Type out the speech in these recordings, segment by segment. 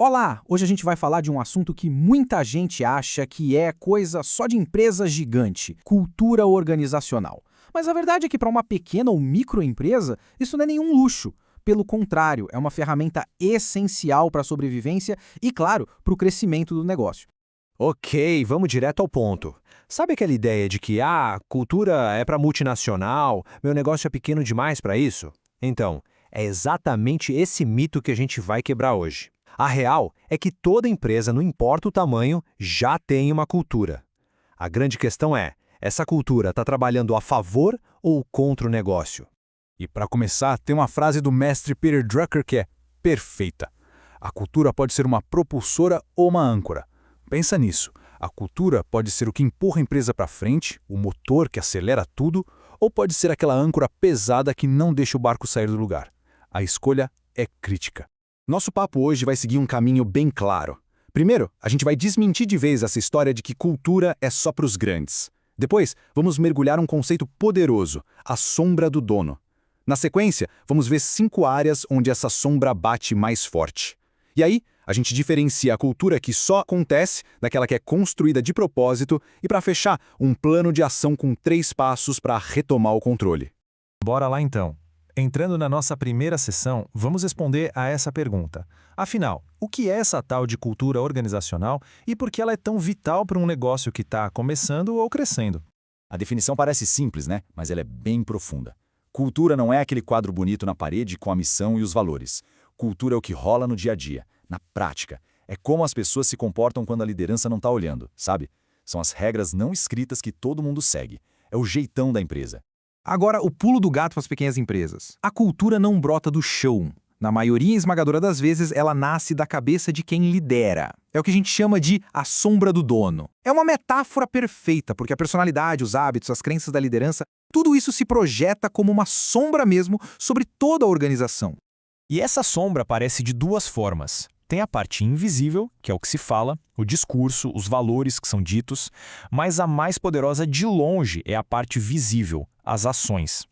Olá! Hoje a gente vai falar de um assunto que muita gente acha que é coisa só de empresa gigante, cultura organizacional. Mas a verdade é que para uma pequena ou microempresa, isso não é nenhum luxo. Pelo contrário, é uma ferramenta essencial para a sobrevivência e, claro, para o crescimento do negócio. Ok, vamos direto ao ponto. Sabe aquela ideia de que, cultura é para multinacional, meu negócio é pequeno demais para isso? Então, é exatamente esse mito que a gente vai quebrar hoje. A real é que toda empresa, não importa o tamanho, já tem uma cultura. A grande questão é, essa cultura está trabalhando a favor ou contra o negócio? E para começar, tem uma frase do mestre Peter Drucker que é perfeita. A cultura pode ser uma propulsora ou uma âncora. Pensa nisso. A cultura pode ser o que empurra a empresa para frente, o motor que acelera tudo, ou pode ser aquela âncora pesada que não deixa o barco sair do lugar. A escolha é crítica. Nosso papo hoje vai seguir um caminho bem claro. Primeiro, a gente vai desmentir de vez essa história de que cultura é só para os grandes. Depois, vamos mergulhar um conceito poderoso, a sombra do dono. Na sequência, vamos ver 5 áreas onde essa sombra bate mais forte. E aí, a gente diferencia a cultura que só acontece daquela que é construída de propósito e, para fechar, um plano de ação com 3 passos para retomar o controle. Bora lá então. Entrando na nossa primeira sessão, vamos responder a essa pergunta. Afinal, o que é essa tal de cultura organizacional e por que ela é tão vital para um negócio que está começando ou crescendo? A definição parece simples, né? Mas ela é bem profunda. Cultura não é aquele quadro bonito na parede com a missão e os valores. Cultura é o que rola no dia a dia, na prática. É como as pessoas se comportam quando a liderança não está olhando, sabe? São as regras não escritas que todo mundo segue. É o jeitão da empresa. Agora, o pulo do gato para as pequenas empresas. A cultura não brota do chão. Na maioria esmagadora das vezes, ela nasce da cabeça de quem lidera. É o que a gente chama de a sombra do dono. É uma metáfora perfeita, porque a personalidade, os hábitos, as crenças da liderança, tudo isso se projeta como uma sombra mesmo sobre toda a organização. E essa sombra aparece de 2 formas. Tem a parte invisível, que é o que se fala, o discurso, os valores que são ditos, mas a mais poderosa de longe é a parte visível, as ações.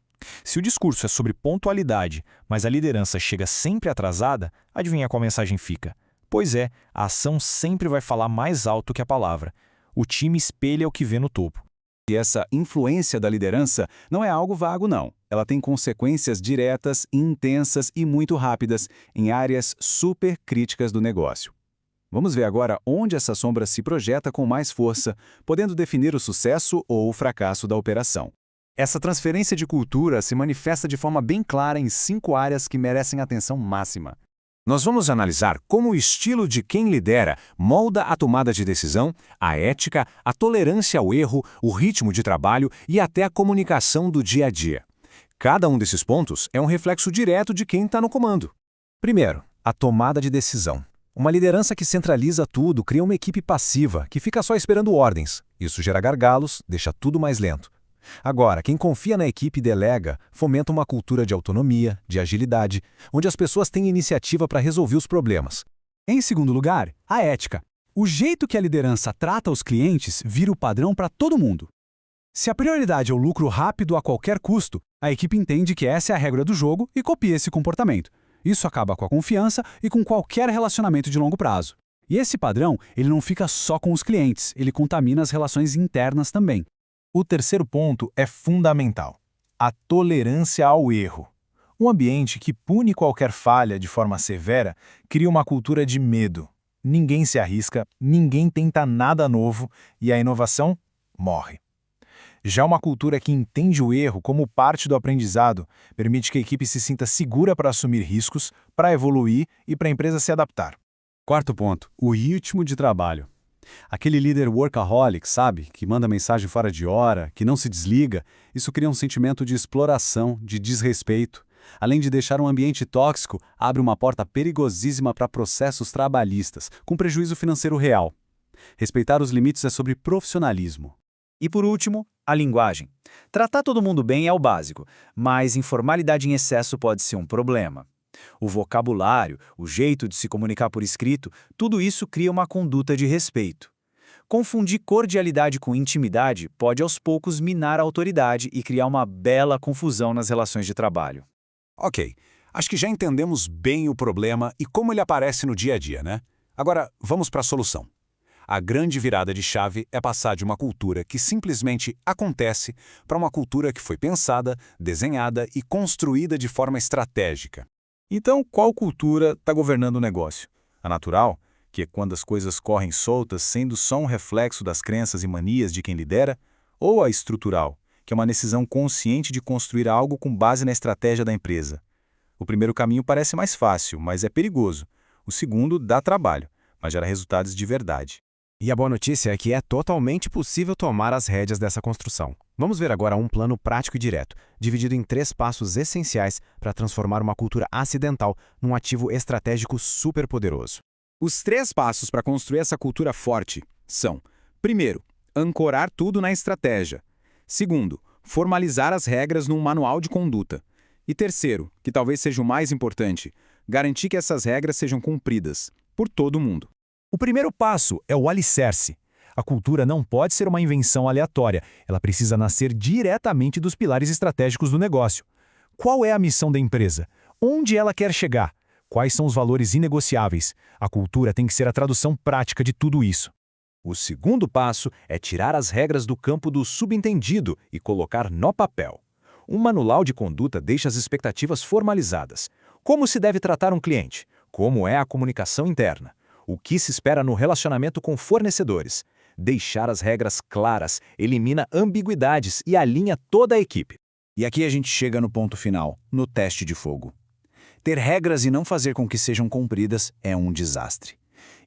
Se o discurso é sobre pontualidade, mas a liderança chega sempre atrasada, adivinha qual mensagem fica? Pois é, a ação sempre vai falar mais alto que a palavra. O time espelha o que vê no topo. E essa influência da liderança não é algo vago, não. Ela tem consequências diretas, intensas e muito rápidas em áreas super críticas do negócio. Vamos ver agora onde essa sombra se projeta com mais força, podendo definir o sucesso ou o fracasso da operação. Essa transferência de cultura se manifesta de forma bem clara em 5 áreas que merecem atenção máxima. Nós vamos analisar como o estilo de quem lidera molda a tomada de decisão, a ética, a tolerância ao erro, o ritmo de trabalho e até a comunicação do dia a dia. Cada um desses pontos é um reflexo direto de quem está no comando. Primeiro, a tomada de decisão. Uma liderança que centraliza tudo cria uma equipe passiva, que fica só esperando ordens. Isso gera gargalos, deixa tudo mais lento. Agora, quem confia na equipe e delega, fomenta uma cultura de autonomia, de agilidade, onde as pessoas têm iniciativa para resolver os problemas. Em segundo lugar, a ética. O jeito que a liderança trata os clientes vira o padrão para todo mundo. Se a prioridade é o lucro rápido a qualquer custo, a equipe entende que essa é a regra do jogo e copia esse comportamento. Isso acaba com a confiança e com qualquer relacionamento de longo prazo. E esse padrão, ele não fica só com os clientes, ele contamina as relações internas também. O terceiro ponto é fundamental: a tolerância ao erro. Um ambiente que pune qualquer falha de forma severa cria uma cultura de medo. Ninguém se arrisca, ninguém tenta nada novo e a inovação morre. Já uma cultura que entende o erro como parte do aprendizado permite que a equipe se sinta segura para assumir riscos, para evoluir e para a empresa se adaptar. Quarto ponto, o ritmo de trabalho. Aquele líder workaholic, sabe? Que manda mensagem fora de hora, que não se desliga, isso cria um sentimento de exploração, de desrespeito. Além de deixar um ambiente tóxico, abre uma porta perigosíssima para processos trabalhistas, com prejuízo financeiro real. Respeitar os limites é sobre profissionalismo. E por último, a linguagem. Tratar todo mundo bem é o básico, mas informalidade em excesso pode ser um problema. O vocabulário, o jeito de se comunicar por escrito, tudo isso cria uma conduta de respeito. Confundir cordialidade com intimidade pode aos poucos minar a autoridade e criar uma bela confusão nas relações de trabalho. Ok, acho que já entendemos bem o problema e como ele aparece no dia a dia, né? Agora, vamos para a solução. A grande virada de chave é passar de uma cultura que simplesmente acontece para uma cultura que foi pensada, desenhada e construída de forma estratégica. Então, qual cultura está governando o negócio? A natural, que é quando as coisas correm soltas, sendo só um reflexo das crenças e manias de quem lidera? Ou a estrutural, que é uma decisão consciente de construir algo com base na estratégia da empresa? O primeiro caminho parece mais fácil, mas é perigoso. O segundo dá trabalho, mas gera resultados de verdade. E a boa notícia é que é totalmente possível tomar as rédeas dessa construção. Vamos ver agora um plano prático e direto, dividido em 3 passos essenciais para transformar uma cultura acidental num ativo estratégico superpoderoso. Os 3 passos para construir essa cultura forte são: primeiro, ancorar tudo na estratégia. Segundo, formalizar as regras num manual de conduta. E terceiro, que talvez seja o mais importante, garantir que essas regras sejam cumpridas por todo mundo. O primeiro passo é o alicerce. A cultura não pode ser uma invenção aleatória, ela precisa nascer diretamente dos pilares estratégicos do negócio. Qual é a missão da empresa? Onde ela quer chegar? Quais são os valores inegociáveis? A cultura tem que ser a tradução prática de tudo isso. O segundo passo é tirar as regras do campo do subentendido e colocar no papel. Um manual de conduta deixa as expectativas formalizadas. Como se deve tratar um cliente? Como é a comunicação interna? O que se espera no relacionamento com fornecedores? Deixar as regras claras elimina ambiguidades e alinha toda a equipe. E aqui a gente chega no ponto final, no teste de fogo. Ter regras e não fazer com que sejam cumpridas é um desastre.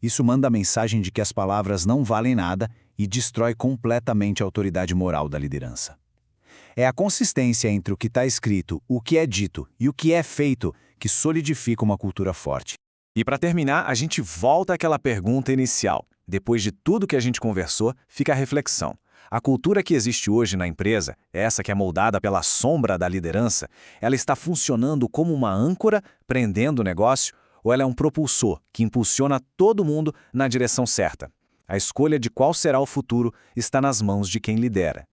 Isso manda a mensagem de que as palavras não valem nada e destrói completamente a autoridade moral da liderança. É a consistência entre o que está escrito, o que é dito e o que é feito que solidifica uma cultura forte. E para terminar, a gente volta àquela pergunta inicial. Depois de tudo que a gente conversou, fica a reflexão. A cultura que existe hoje na empresa, essa que é moldada pela sombra da liderança, ela está funcionando como uma âncora, prendendo o negócio, ou ela é um propulsor que impulsiona todo mundo na direção certa? A escolha de qual será o futuro está nas mãos de quem lidera.